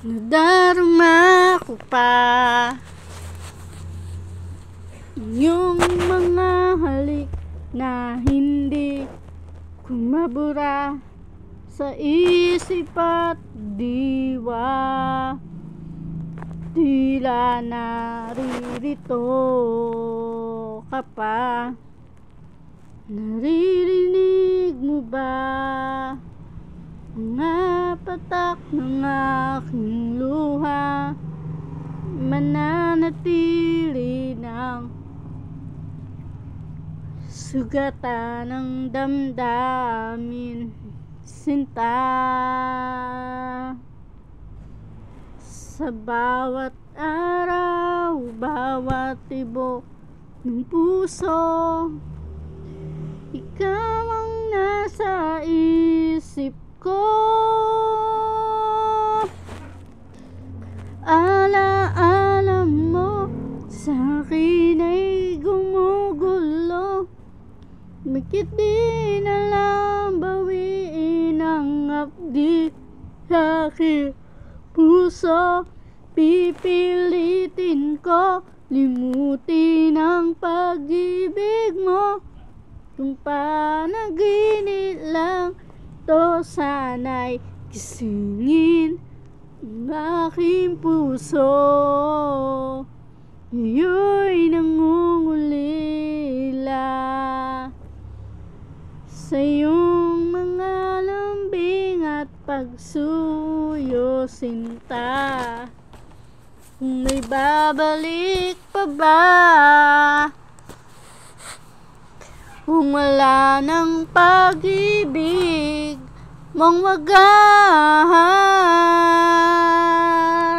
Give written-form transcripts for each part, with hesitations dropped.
Nadarama ko pa yung mga halik na hindi kumabura sa isip at diwa. Tila naririto ka pa. Naririnig mo ba mga patak ng aking luha? Mananatili ng sugatan ng damdamin, sinta. Sa bawat araw, bawat tibok ng puso, ikaw ang nasa isip ko. Alaala mo sa akin ay gumugulo. Bakit di na lang bawiin ang abdi sa aking puso? Pipilitin ko limutin ang pag-ibig mo. Kung panaginip lang to, sana'y gisingin ang aking puso. Ngayo'y nangungulila sa iyong mga lambing at pagsuyo, sinta. Kung may babalik pa ba, kung wala ng pag-ibig mong wagas.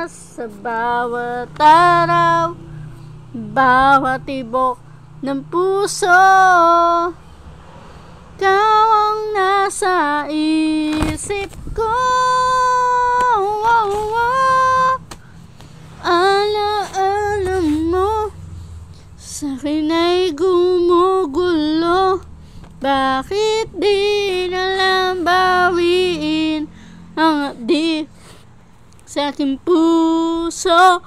Sa bawat araw, bawat tibok ng puso, ikaw ang nasa isip ko. Alaala mo sa akin ay gumugulo. Bakit di na lang bawiin ang abdi sa aking puso?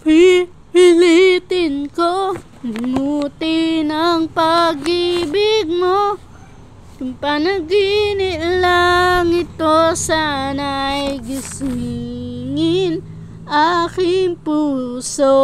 Pipilitin ko limutin ang pag-ibig mo. Kung panaginip lang ito, sana'y gisingin aking puso.